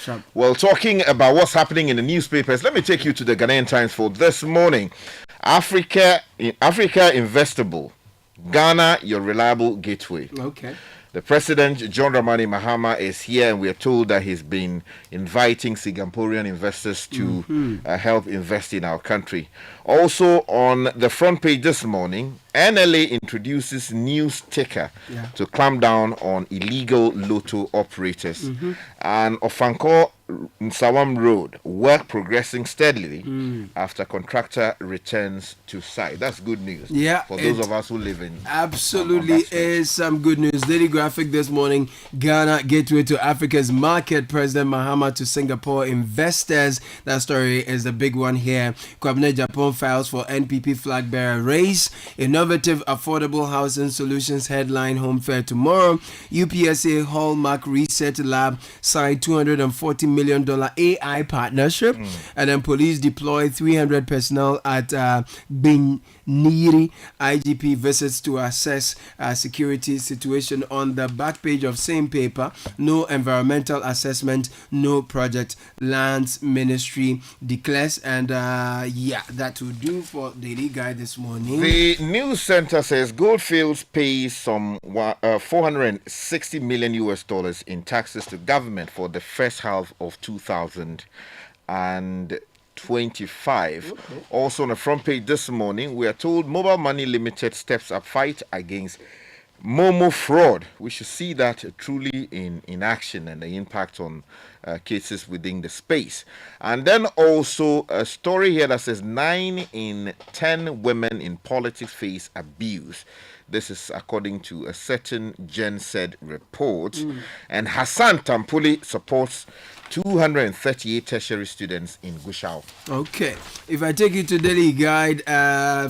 Sharp. Well, talking about what's happening in the newspapers, let me take you to the Ghanaian Times for this morning. Africa Investable. Ghana, your reliable gateway. Okay. The president, John Dramani Mahama, is here, and we are told that he's been inviting Singaporean investors to help invest in our country. Also, on the front page this morning, NLA introduces new sticker to clamp down on illegal lotto operators. And Ofanko Nsawam Road, work progressing steadily after contractor returns to site. That's good news for those of us who live in. Absolutely is some good news. Daily Graphic this morning, Ghana gateway to Africa's market. President Mahama to Singapore investors. That story is the big one here. Kwabena Japan files for NPP flag bearer race. Innovative affordable housing solutions headline home fair tomorrow. UPSA Hallmark Research Lab signed $240 million AI partnership. And then police deploy 300 personnel at Bin Niri. IGP visits to assess security situation. On the back page of same paper, no environmental assessment, no project. Lands Ministry declares, and that will do for Daily Guide this morning. The news center says Goldfields pays some 460 million US dollars in taxes to government for the first half of 2025. Also on the front page this morning, we are told Mobile Money Limited steps up fight against Momo fraud. We should see that truly in action and the impact on cases within the space. And then also a story here that says 9 in 10 women in politics face abuse. This is according to a certain Gen Z report. And Hassan Tampuli supports 238 tertiary students in Gusau. Okay. If I take you to Daily Guide,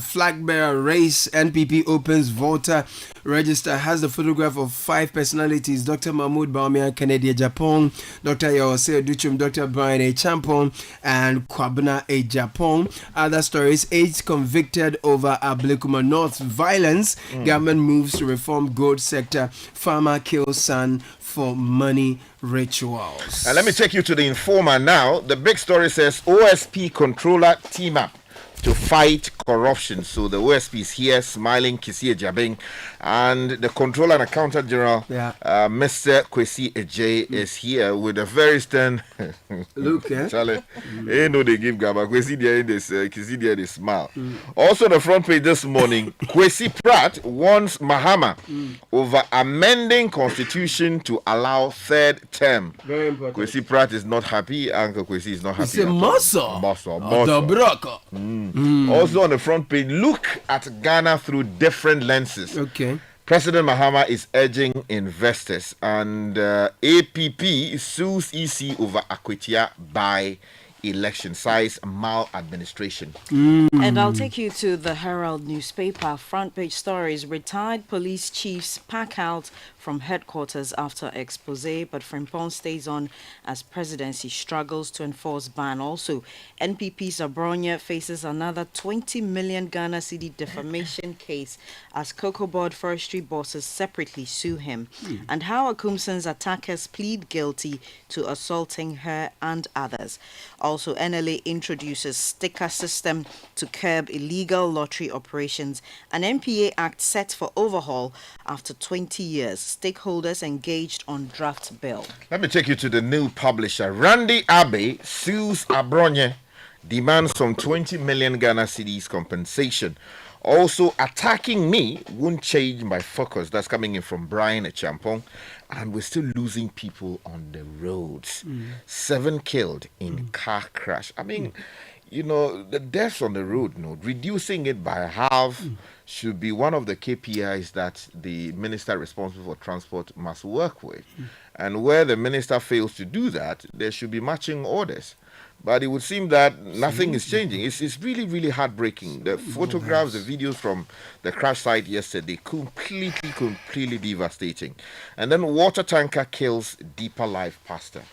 flag bearer race, NPP opens voter register, has the photograph of 5 personalities: Dr. Mahmoud Baumia, Kennedy Japan, Dr. Yawase Duchum, Dr. Brian A. Champon, and Kwabena A. Japan. Other stories: 8 convicted over Ablekuma North violence. Government moves to reform gold sector. Farmer kills son for money rituals. Let me take you to the Informer now. The big story says OSP controller team up to fight corruption. So the OSP is here smiling, Kisi Ejabeng, and the Controller and Accountant General, Mr. Kwesi Ejay, is here with a very stern look. Charlie, no, they give Gaba. Kwesi there in this, Kisi there they smile. Also, the front page this morning, Kwesi Pratt warns Mahama over amending constitution to allow third term. Very important. Kwesi Pratt is not happy. Uncle Kwesi is not happy. It's a muscle. Also on the front page, look at Ghana through different lenses. Okay. President Mahama is urging investors, and APP sues EC over Akwetia by election size maladministration. And I'll take you to the Herald newspaper. Front page stories: retired police chiefs pack out from headquarters after expose, but Frimpong stays on as presidency struggles to enforce ban. Also, NPP's Abronya faces another 20 million Ghana cedi defamation case as Cocoa Board forestry bosses separately sue him. And how Akumson's attackers plead guilty to assaulting her and others. Also, NLA introduces sticker system to curb illegal lottery operations. An NPA Act set for overhaul after 20 years. Stakeholders engaged on draft bill. Let me take you to the new publisher. Randy Abe sues Abronye, demands some 20 million Ghana cedis compensation. Also, attacking me won't change my focus. That's coming in from Brian Champong. And we're still losing people on the roads. 7 killed in car crash. I mean, you know, the deaths on the road, reducing it by half should be one of the KPIs that the minister responsible for transport must work with. And where the minister fails to do that, there should be matching orders. But it would seem that nothing is changing. It's really, really heartbreaking. The photographs, the videos from the crash site yesterday, completely devastating. And then water tanker kills Deeper Life pastor.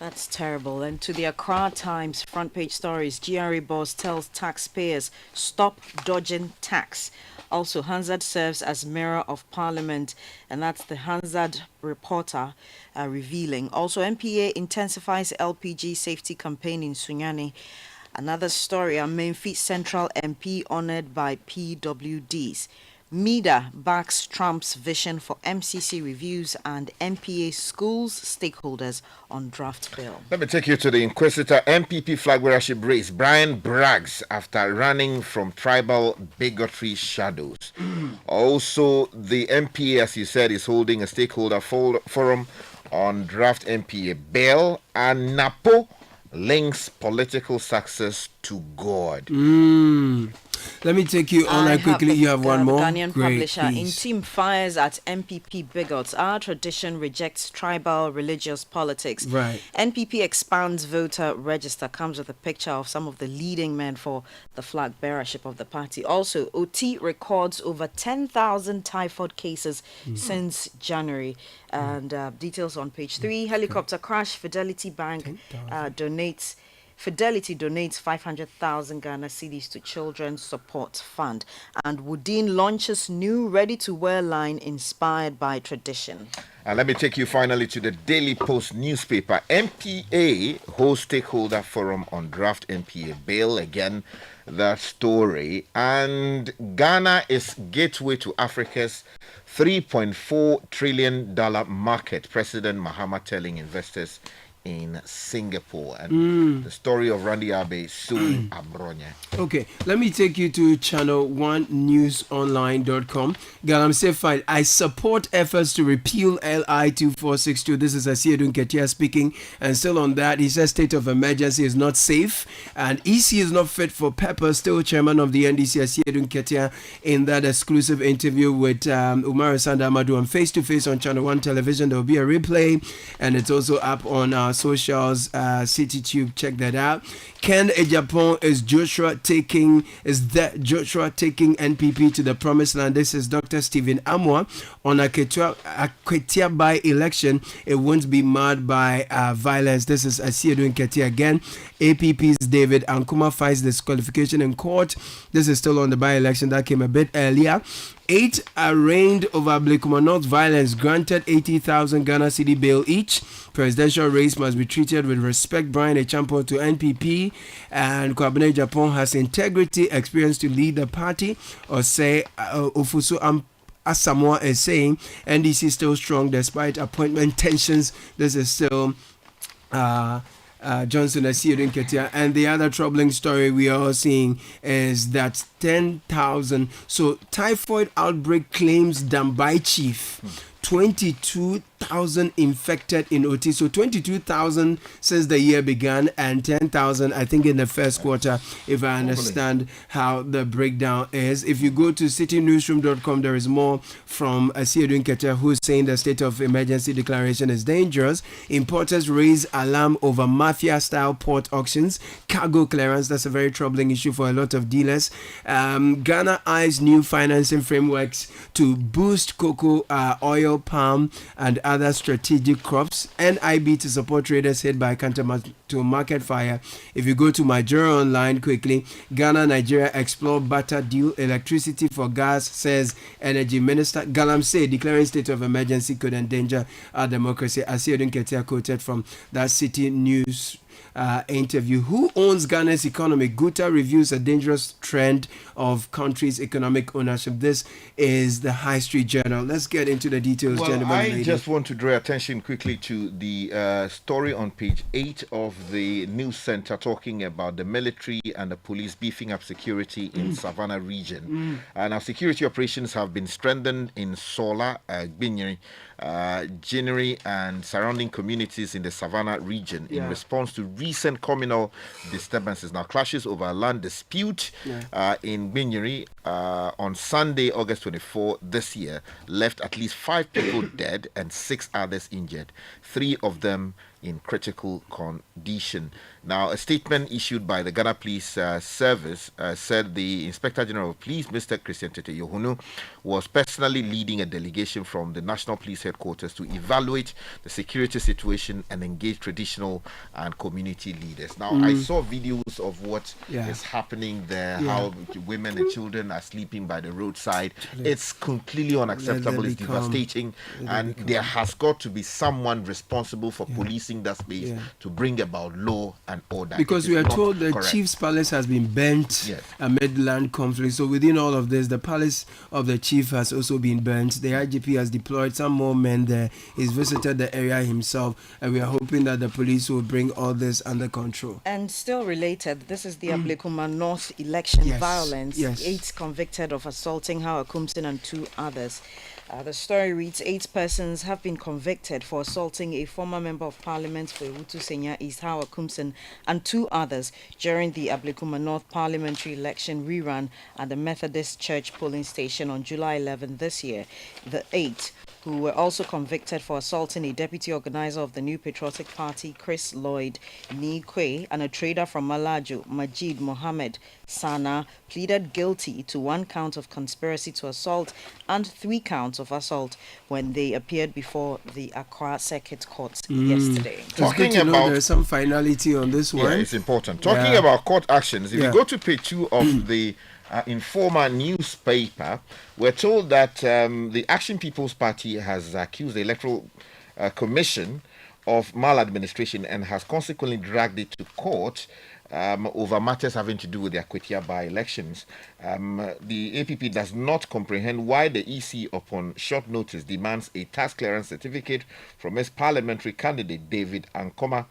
That's terrible. And to the Accra Times front page stories, GRA boss tells taxpayers stop dodging tax. Also, Hansard serves as Mirror of Parliament, and that's the Hansard reporter revealing. Also, MPA intensifies LPG safety campaign in Sunyani. Another story, a Memphis Central MP honored by PWDs. MEDA backs Trump's vision for MCC reviews, and MPA schools stakeholders on draft bill. Let me take you to the Inquisitor MPP flag bearership race. Brian brags after running from tribal bigotry shadows. Also, the MPA, as you said, is holding a stakeholder forum on draft MPA bill, and NAPO links political success to God. Let me take you online quickly. You have one more. Ghanaian Great, publisher in please. team fires at MPP bigots. Our tradition rejects tribal religious politics. Right. NPP expands voter register, comes with a picture of some of the leading men for the flag bearership of the party. Also, OT records over 10,000 typhoid cases since January. And details on page 3. Helicopter crash. Fidelity Bank donates 500,000 Ghana cedis to Children's Support Fund. And Woodin launches new ready-to-wear line inspired by tradition. And let me take you finally to the Daily Post newspaper. MPA holds stakeholder forum on draft MPA bill. Again, that story. And Ghana is gateway to Africa's $3.4 trillion market. President Mahama telling investors in Singapore. And the story of Randy Abe suing Abronye. Okay, let me take you to channel1newsonline.com. Galamsey file. I support efforts to repeal LI 2462. This is Asiedun Ketia speaking. And still on that, he says state of emergency is not safe. And EC is not fit for purpose. Still chairman of the NDC, Asiedun Ketia, in that exclusive interview with Umar Sanda Amadou on Face to Face on Channel 1 television. There will be a replay. And it's also up on our socials, CityTube. Check that out. Ken Ejapon, is Joshua taking NPP to the promised land? This is Dr. Stephen Amwa. On Akwetia by election, it won't be marred by violence. This is Asiedun Ketia again. APP's David Ankuma fights disqualification in court. This is still on the by-election that came a bit earlier. 8 arraigned over Blakuma North violence, granted 80,000 Ghana cedi bail each. Presidential race must be treated with respect. Brian Echampo to NPP. And Kwabene Japan has integrity, experience to lead the party. Or say Ofusu Asamoah is saying NDC still strong despite appointment tensions. This is still Johnson Asiedun Ketia. And the other troubling story we are all seeing is that 10,000. So typhoid outbreak claims Dambai chief. 22,000 infected in OT. So 22,000 since the year began, and 10,000 I think in the first quarter, if I understand how the breakdown is. If you go to citynewsroom.com, there is more from Asiedun Ketia, who's saying the state of emergency declaration is dangerous. Importers raise alarm over mafia-style port auctions. Cargo clearance, that's a very troubling issue for a lot of dealers. Ghana eyes new financing frameworks to boost cocoa, oil, palm, and other strategic crops. NIB to support traders hit by counter to market fire. If you go to Majora Online quickly, Ghana, Nigeria explore butter deal. Electricity for gas, says Energy Minister. Galamsey declaring state of emergency could endanger our democracy. Asiedun Ketia quoted from that City News interview. Who owns Ghana's economy? Guta reviews a dangerous trend of country's economic ownership. This is the High Street Journal. Let's get into the details, gentlemen. I just want to draw attention quickly to the story on page 8 of the news center talking about the military and the police beefing up security in Savannah region. And our security operations have been strengthened in Sola, Gbinyeri, Jineri, and surrounding communities in the Savannah region in response to recent communal disturbances. Now, clashes over a land dispute in Gbinyeri on Sunday, August 24 this year, left at least 5 people dead and 6 others injured. 3 of them in critical condition. Now, a statement issued by the Ghana Police Service said the Inspector General of Police, Mr. Christian Tete Yohunu, was personally leading a delegation from the National Police Headquarters to evaluate the security situation and engage traditional and community leaders. Now, I saw videos of what is happening there, how women and children are sleeping by the roadside. It's completely unacceptable. It's devastating. And there has got to be someone responsible for policing that space to bring about law and order. Because we are told the chief's palace has been burnt amid land conflict. So within all of this, the palace of the chief has also been burnt. The IGP has deployed some more men there. He's visited the area himself, and we are hoping that the police will bring all this under control. And still related, this is the Ablekuma North election violence. 8 convicted of assaulting Howard Kumsin and 2 others. The story reads, 8 persons have been convicted for assaulting a former member of parliament for Utu Senya East, Howard Kumsin, and 2 others during the Ablekuma North parliamentary election rerun at the Methodist Church polling station on July 11 this year. The 8, who were also convicted for assaulting a deputy organizer of the New Patriotic Party, Chris Lloyd Nikwe, and a trader from Malajo, Majid Mohammed Sana, pleaded guilty to 1 count of conspiracy to assault and 3 counts of assault when they appeared before the Accra Circuit Court yesterday. Talking about, there's some finality on this one. Yeah, it's important. Talking about court actions, if you go to page 2 of the Informer newspaper, we're told that the Action People's Party has accused the Electoral Commission of maladministration and has consequently dragged it to court over matters having to do with the Akwetia by-elections. The APP does not comprehend why the EC, upon short notice, demands a tax clearance certificate from its parliamentary candidate, David Ankoma,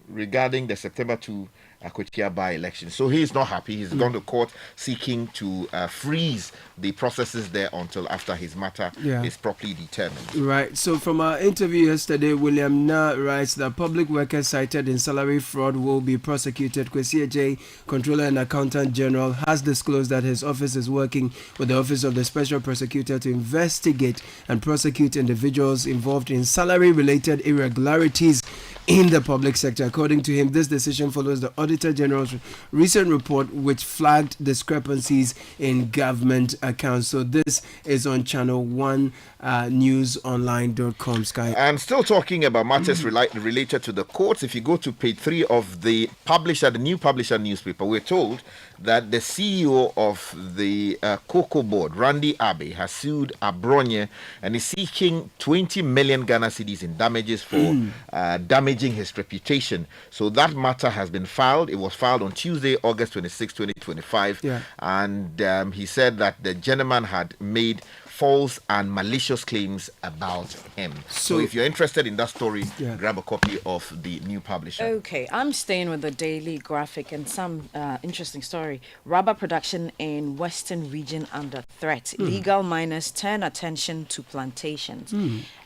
regarding the September 2 Akwetia by-election. So he is not happy. He's gone to court seeking to freeze the processes there until after his matter is properly determined. Right. So from our interview yesterday, William Na writes that public workers cited in salary fraud will be prosecuted. Kwesi J, Controller and Accountant General, has disclosed that his office is working with the Office of the Special Prosecutor to investigate and prosecute individuals involved in salary-related irregularities in the public sector. According to him, this decision follows the Auditor General's recent report which flagged discrepancies in government accounts. So this is on ChannelOne newsonline.com. Sky. And still talking about matters related to the courts, if you go to page 3 of the New Publisher newspaper, we're told that the CEO of the Cocoa Board, Randy Abbey, has sued Abronye and is seeking 20 million Ghana cedis in damages for damaging his reputation. So that matter has been filed. It was filed on Tuesday, August 26, 2025. And he said that the gentleman had made false and malicious claims about him. So if you're interested in that story, grab a copy of the New Publisher. Okay, I'm staying with the Daily Graphic and some interesting story. Rubber production in Western region under threat. Legal miners turn attention to plantations.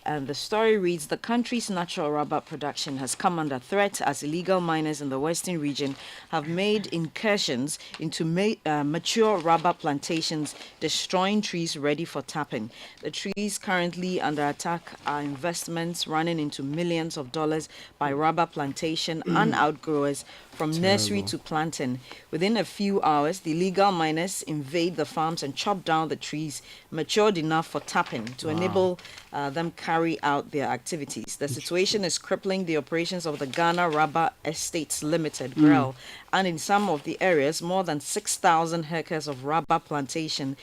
And the story reads, the country's natural rubber production has come under threat as illegal miners in the Western region have made incursions into mature rubber plantations, destroying trees ready for tapping. The trees currently under attack are investments running into millions of dollars by rubber plantation and outgrowers from nursery to planting. Within a few hours, the illegal miners invade the farms and chop down the trees matured enough for tapping to enable them carry out their activities. The situation is crippling the operations of the Ghana Rubber Estates Limited, GREL, and in some of the areas, more than 6,000 hectares of rubber plantation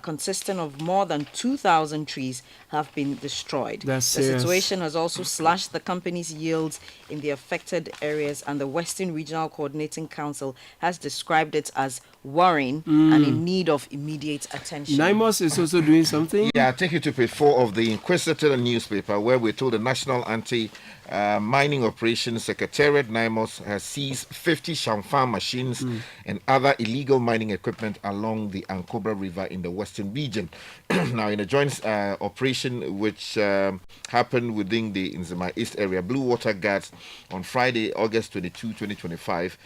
consisting of more than 2,000 trees have been destroyed. The situation has also slashed the company's yields in the affected areas, and the Western Regional Coordinating Council has described it as worrying and in need of immediate attention. NIMOS is also doing something? Yeah, I'll take you to page 4 of the Inquisitor newspaper, where we're told the National Anti-Mining Operations Secretariat, NIMOS, has seized 50 Shamfan machines and other illegal mining equipment along the Ankobra River in the Western region. Now, in a joint operation which happened within the Nzima East area, Blue Water Guards on Friday, August 22, 2025,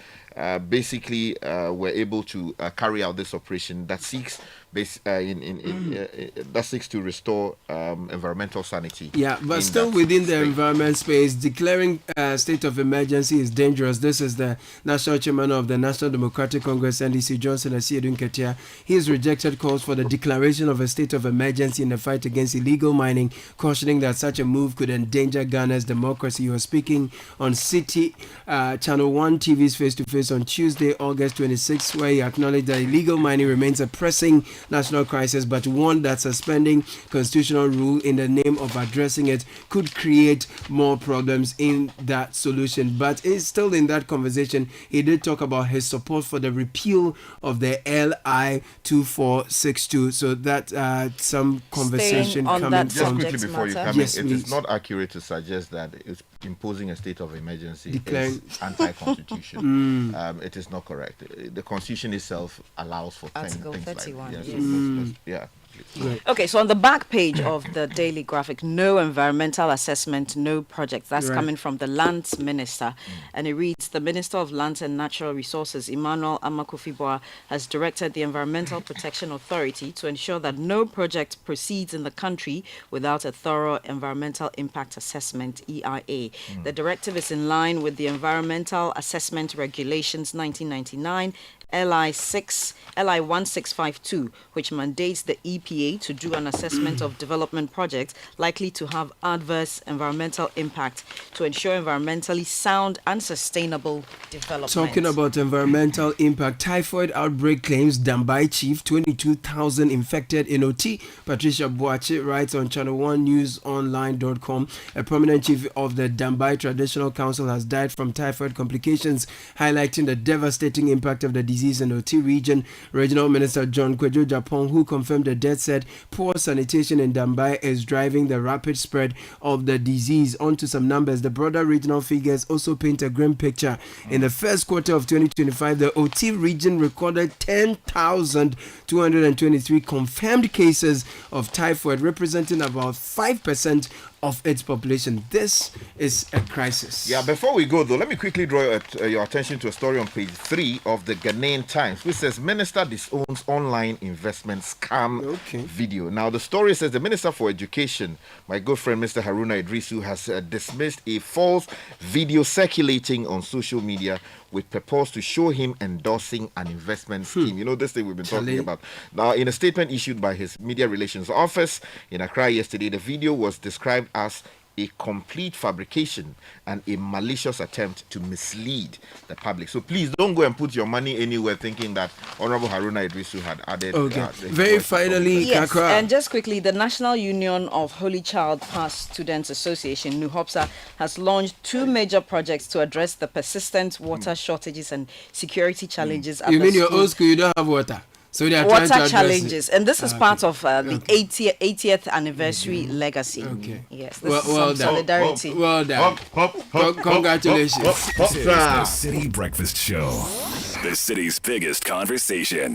basically were able to carry out this operation that seeks to restore environmental sanity. Yeah, but still within the environment space, declaring state of emergency is dangerous. This is the national chairman of the National Democratic Congress, NDC, Johnson Asiedu Nketia. He has rejected calls for the declaration of a state of emergency in the fight against illegal mining, cautioning that such a move could endanger Ghana's democracy. He was speaking on City ChannelOne TV's face-to-face on Tuesday, August 26, where he acknowledged that illegal mining remains a pressing national crisis, but one that suspending constitutional rule in the name of addressing it could create more problems in that solution. But it's still in that conversation, he did talk about his support for the repeal of the LI 2462. So that some conversation coming that Just from... quickly before you matter. come Yes, in, it is please. not accurate to suggest that it's imposing a state of emergency Declaring- is anti-constitution. It is not correct. The constitution itself allows for Article things 31, like yes. yeah. Right. Okay, so on the back page of the Daily Graphic, no environmental assessment, no project. That's Right. coming from the Lands Minister. And it reads, the Minister of Lands and Natural Resources, Emmanuel Amakofiboa, has directed the Environmental Protection Authority to ensure that no project proceeds in the country without a thorough environmental impact assessment, EIA. The directive is in line with the Environmental Assessment Regulations 1999, LI 1652, which mandates the EPA to do an assessment of development projects likely to have adverse environmental impact to ensure environmentally sound and sustainable development. Talking about environmental impact, typhoid outbreak claims Dambai chief, 22,000 infected in OT. Patricia Boache writes on channelonenewsonline.com, a prominent chief of the Dambai Traditional Council has died from typhoid complications, highlighting the devastating impact of the disease in OT region. Regional Minister John Kwejo Japon, who confirmed the death, said poor sanitation in Dambai is driving the rapid spread of the disease. On to some numbers. The broader regional figures also paint a grim picture. In the first quarter of 2025, the OT region recorded 10,223 confirmed cases of typhoid, representing about 5% of its population. This is a crisis. Yeah, before we go though, let me quickly draw your attention to a story on page 3 of the Ghanaian Times, which says Minister disowns online investment scam video. Now, the story says the Minister for Education, my good friend Mr. Haruna Idrisu, has dismissed a false video circulating on social media with purpose to show him endorsing an investment scheme. You know, this thing we've been talking about. Now, in a statement issued by his media relations office in Accra yesterday, the video was described as a complete fabrication and a malicious attempt to mislead the public. So please don't go and put your money anywhere thinking that Honorable Haruna Idrisu had added. Very finally, Yes, Kakra. and just quickly, the National Union of Holy Child Past Students Association, NUHOPSA, has launched 2 major projects to address the persistent water shortages and security challenges at You the mean your school. old school, you don't have water? So they are trying to Water address challenges, it. and this is part of the 80th anniversary legacy. Okay. Yes, this Well, is well some done. solidarity. Well done. Congratulations. This is the City Breakfast Show, the city's biggest conversation.